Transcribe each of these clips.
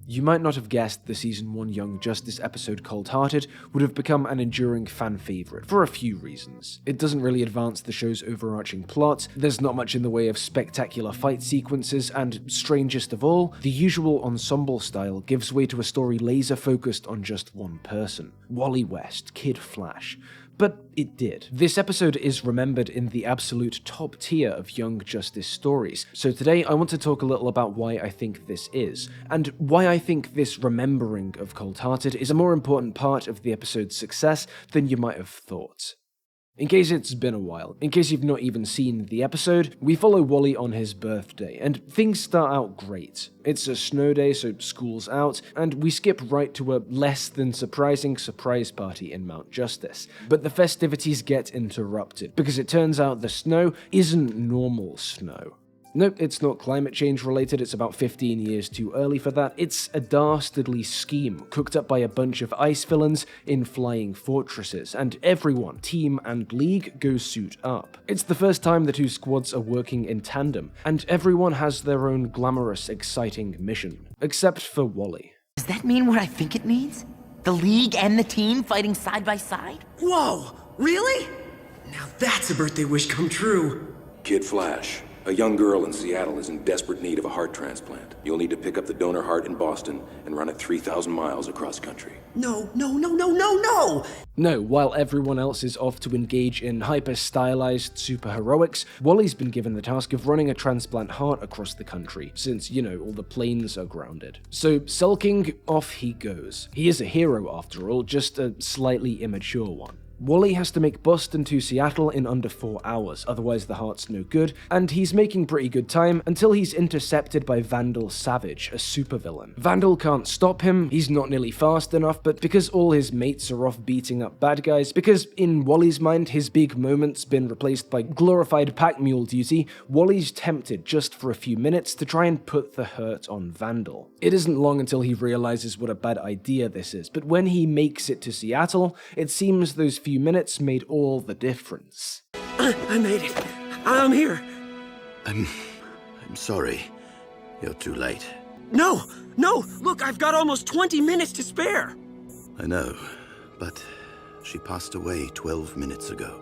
You might not have guessed the Season 1 Young Justice episode Coldhearted would have become an enduring fan favourite for a few reasons. It doesn't really advance the show's overarching plot, there's not much in the way of spectacular fight sequences, and strangest of all, the usual ensemble style gives way to a story laser-focused on just one person, Wally West, Kid Flash. But it did. This episode is remembered in the absolute top tier of Young Justice stories, so today I want to talk a little about why I think this is, and why I think this remembering of Coldhearted is a more important part of the episode's success than you might have thought. In case it's been a while, in case you've not even seen the episode, we follow Wally on his birthday, and things start out great. It's a snow day, so school's out, and we skip right to a less than surprising surprise party in Mount Justice. But the festivities get interrupted, because it turns out the snow isn't normal snow. Nope, it's not climate change related, it's about 15 years too early for that. It's a dastardly scheme cooked up by a bunch of ice villains in flying fortresses, and everyone, team and league, goes suit up. It's the first time the two squads are working in tandem, and everyone has their own glamorous, exciting mission. Except for Wally. Does that mean what I think it means? The league and the team fighting side by side? Whoa, really? Now that's a birthday wish come true. Kid Flash. A young girl in Seattle is in desperate need of a heart transplant. You'll need to pick up the donor heart in Boston and run it 3,000 miles across country. No! No, while everyone else is off to engage in hyper-stylized superheroics, Wally's been given the task of running a transplant heart across the country, since, all the planes are grounded. So, sulking, off he goes. He is a hero after all, just a slightly immature one. Wally has to make Boston to Seattle in under 4 hours, otherwise the heart's no good, and he's making pretty good time until he's intercepted by Vandal Savage, a supervillain. Vandal can't stop him, he's not nearly fast enough, but because all his mates are off beating up bad guys, because in Wally's mind his big moment's been replaced by glorified pack mule duty, Wally's tempted just for a few minutes to try and put the hurt on Vandal. It isn't long until he realizes what a bad idea this is, but when he makes it to Seattle, it seems those few minutes made all the difference. I made it. I'm here. I'm sorry. You're too late. No! Look, I've got almost 20 minutes to spare. I know, but she passed away 12 minutes ago.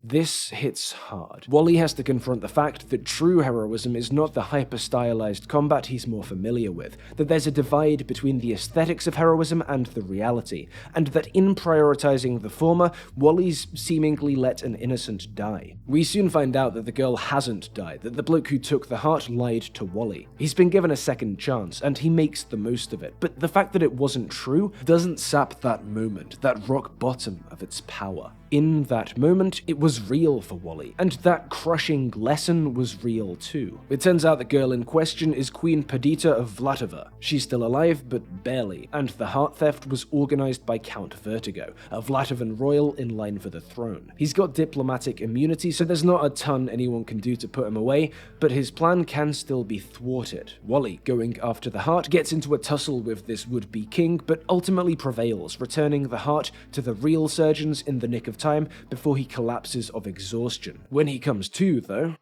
This hits hard. Wally has to confront the fact that true heroism is not the hyper-stylized combat he's more familiar with, that there's a divide between the aesthetics of heroism and the reality, and that in prioritizing the former, Wally's seemingly let an innocent die. We soon find out that the girl hasn't died, that the bloke who took the heart lied to Wally. He's been given a second chance, and he makes the most of it, but the fact that it wasn't true doesn't sap that moment, that rock bottom of its power. In that moment, it was real for Wally, and that crushing lesson was real too. It turns out the girl in question is Queen Perdita of Vlatova. She's still alive, but barely, and the heart theft was organized by Count Vertigo, a Vlatovan royal in line for the throne. He's got diplomatic immunity, so there's not a ton anyone can do to put him away, but his plan can still be thwarted. Wally, going after the heart, gets into a tussle with this would-be king, but ultimately prevails, returning the heart to the real surgeons in the nick of time before he collapses of exhaustion. When he comes to, though...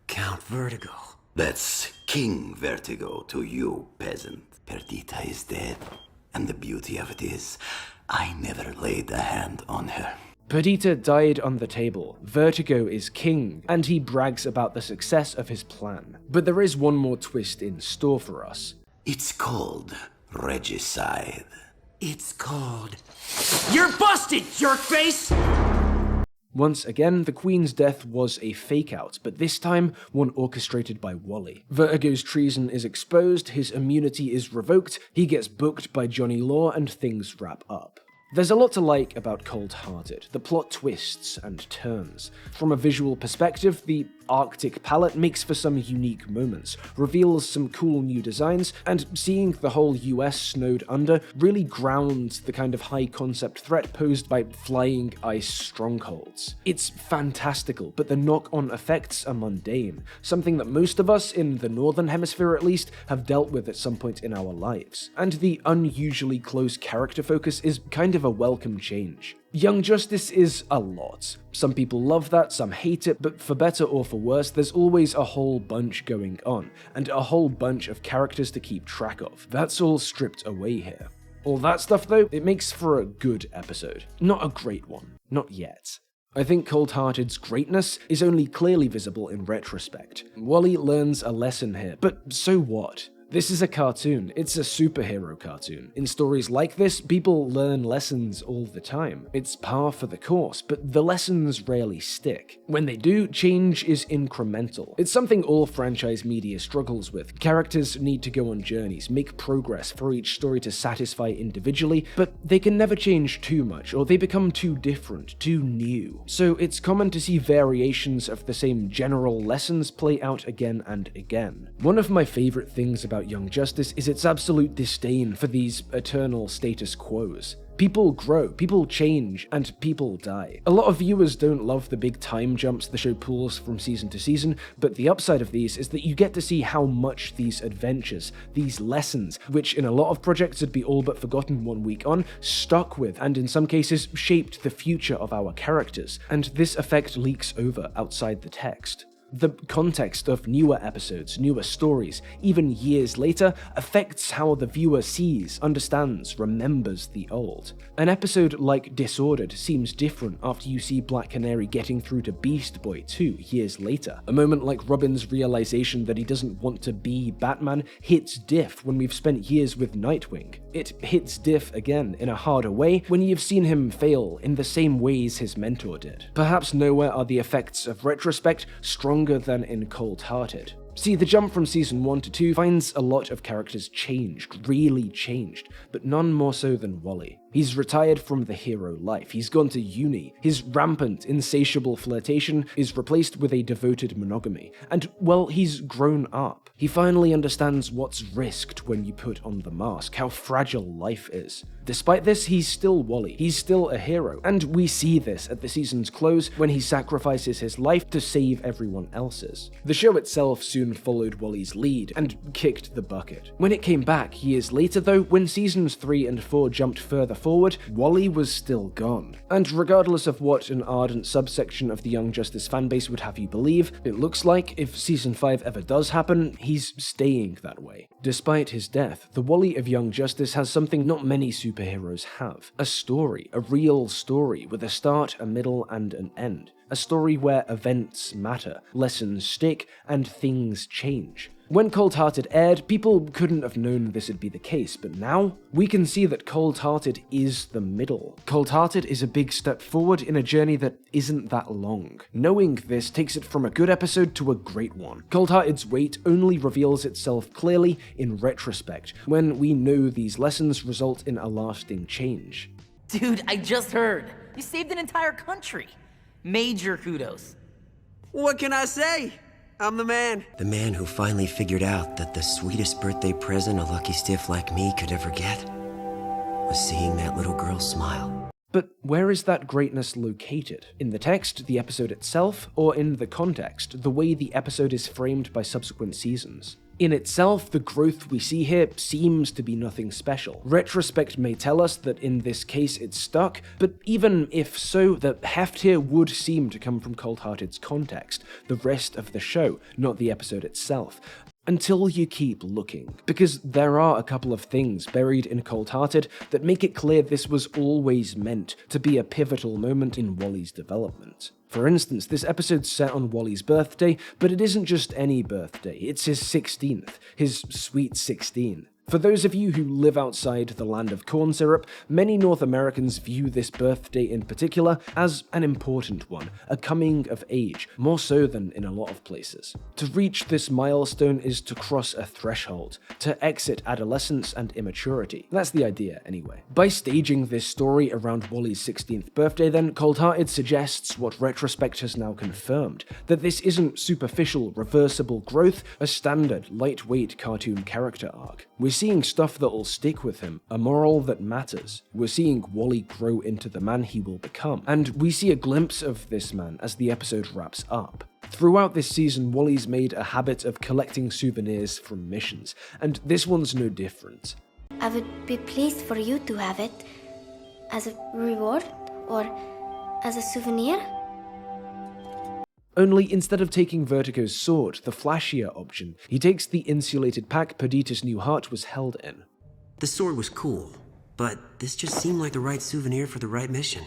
Count Vertigo. That's King Vertigo to you, peasant. Perdita is dead, and the beauty of it is, I never laid a hand on her. Perdita died on the table, Vertigo is king, and he brags about the success of his plan. But there is one more twist in store for us. It's called regicide. It's called... You're busted, jerkface! Once again, the Queen's death was a fake-out, but this time, one orchestrated by Wally. Vertigo's treason is exposed, his immunity is revoked, he gets booked by Johnny Law, and things wrap up. There's a lot to like about Coldhearted, the plot twists and turns. From a visual perspective, the Arctic palette makes for some unique moments, reveals some cool new designs, and seeing the whole US snowed under really grounds the kind of high-concept threat posed by flying ice strongholds. It's fantastical, but the knock-on effects are mundane, something that most of us, in the Northern Hemisphere at least, have dealt with at some point in our lives. And the unusually close character focus is kind of a welcome change. Young Justice is a lot. Some people love that, some hate it, but for better or for worse, there's always a whole bunch going on, and a whole bunch of characters to keep track of. That's all stripped away here. All that stuff though, it makes for a good episode. Not a great one. Not yet. I think Coldhearted's greatness is only clearly visible in retrospect. Wally learns a lesson here, but so what? This is a cartoon. It's a superhero cartoon. In stories like this, people learn lessons all the time. It's par for the course, but the lessons rarely stick. When they do, change is incremental. It's something all franchise media struggles with. Characters need to go on journeys, make progress for each story to satisfy individually, but they can never change too much, or they become too different, too new. So it's common to see variations of the same general lessons play out again and again. One of my favorite things about Young Justice is its absolute disdain for these eternal status quos. People grow, people change, and people die. A lot of viewers don't love the big time jumps the show pulls from season to season, but the upside of these is that you get to see how much these adventures, these lessons, which in a lot of projects would be all but forgotten 1 week on, stuck with, and in some cases shaped the future of our characters, and this effect leaks over outside the text. The context of newer episodes, newer stories, even years later, affects how the viewer sees, understands, remembers the old. An episode like Disordered seems different after you see Black Canary getting through to Beast Boy 2 years later. A moment like Robin's realization that he doesn't want to be Batman hits diff when we've spent years with Nightwing. It hits diff again in a harder way when you've seen him fail in the same ways his mentor did. Perhaps nowhere are the effects of retrospect stronger than in Coldhearted. See, the jump from season 1 to 2 finds a lot of characters changed, really changed, but none more so than Wally. He's retired from the hero life, he's gone to uni, his rampant, insatiable flirtation is replaced with a devoted monogamy, and, well, he's grown up. He finally understands what's risked when you put on the mask, how fragile life is. Despite this, he's still Wally, he's still a hero, and we see this at the season's close when he sacrifices his life to save everyone else's. The show itself soon followed Wally's lead and kicked the bucket. When it came back years later though, when seasons 3 and 4 jumped further forward, Wally was still gone. And regardless of what an ardent subsection of the Young Justice fanbase would have you believe, it looks like if season 5 ever does happen, he's staying that way. Despite his death, the Wally of Young Justice has something not many superheroes have. A story, a real story, with a start, a middle, and an end. A story where events matter, lessons stick, and things change. When Coldhearted aired, people couldn't have known this would be the case, but now, we can see that Coldhearted is the middle. Coldhearted is a big step forward in a journey that isn't that long. Knowing this takes it from a good episode to a great one. Coldhearted's weight only reveals itself clearly in retrospect, when we know these lessons result in a lasting change. Dude, I just heard. You saved an entire country. Major kudos. What can I say? I'm the man. The man who finally figured out that the sweetest birthday present a lucky stiff like me could ever get was seeing that little girl smile. But where is that greatness located? In the text, the episode itself, or in the context, the way the episode is framed by subsequent seasons? In itself, the growth we see here seems to be nothing special. Retrospect may tell us that in this case it's stuck, but even if so, the heft here would seem to come from Coldhearted's context, the rest of the show, not the episode itself. Until you keep looking, because there are a couple of things buried in Coldhearted that make it clear this was always meant to be a pivotal moment in Wally's development. For instance, this episode's set on Wally's birthday, but it isn't just any birthday, it's his 16th, his sweet 16. For those of you who live outside the land of corn syrup, many North Americans view this birthday in particular as an important one, a coming of age, more so than in a lot of places. To reach this milestone is to cross a threshold, to exit adolescence and immaturity. That's the idea, anyway. By staging this story around Wally's 16th birthday then, Coldhearted suggests what Retrospect has now confirmed, that this isn't superficial, reversible growth, a standard, lightweight cartoon character arc. We're seeing stuff that'll stick with him, a moral that matters. We're seeing Wally grow into the man he will become, and we see a glimpse of this man as the episode wraps up. Throughout this season, Wally's made a habit of collecting souvenirs from missions, and this one's no different. I would be pleased for you to have it as a reward Or as a souvenir? Only instead of taking Vertigo's sword, the flashier option, he takes the insulated pack Perdita's new heart was held in. The sword was cool, but this just seemed like the right souvenir for the right mission.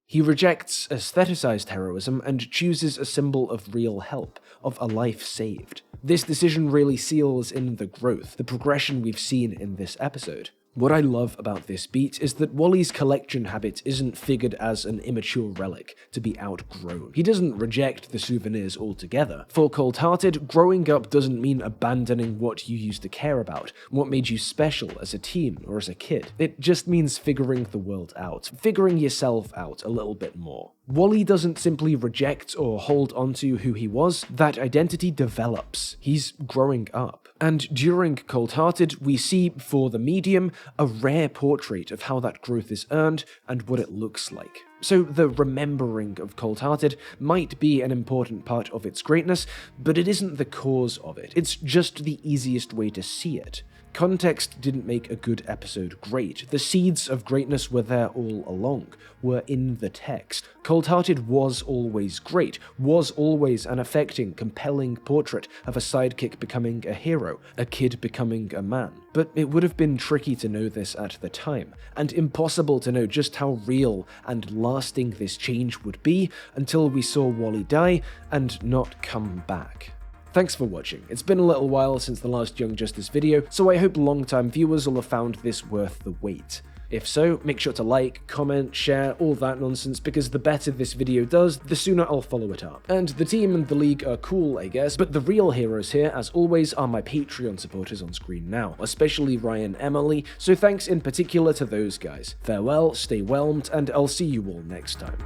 He rejects aestheticized heroism and chooses a symbol of real help, of a life saved. This decision really seals in the growth, the progression we've seen in this episode. What I love about this beat is that Wally's collection habit isn't figured as an immature relic to be outgrown. He doesn't reject the souvenirs altogether. For Coldhearted, growing up doesn't mean abandoning what you used to care about, what made you special as a teen or as a kid. It just means figuring the world out, figuring yourself out a little bit more. Wally doesn't simply reject or hold onto who he was, that identity develops. He's growing up. And during Coldhearted, we see, for the medium, a rare portrait of how that growth is earned and what it looks like. So the remembering of Coldhearted might be an important part of its greatness, but it isn't the cause of it. It's just the easiest way to see it. Context didn't make a good episode great. The seeds of greatness were there all along, were in the text. Coldhearted was always great, was always an affecting, compelling portrait of a sidekick becoming a hero, a kid becoming a man. But it would have been tricky to know this at the time, and impossible to know just how real and lasting this change would be until we saw Wally die and not come back. Thanks for watching. It's been a little while since the last Young Justice video, so I hope long-time viewers will have found this worth the wait. If so, make sure to like, comment, share, all that nonsense, because the better this video does, the sooner I'll follow it up. And the team and the league are cool, I guess, but the real heroes here, as always, are my Patreon supporters on screen now, especially Ryan and Emily, so thanks in particular to those guys. Farewell, stay whelmed, and I'll see you all next time.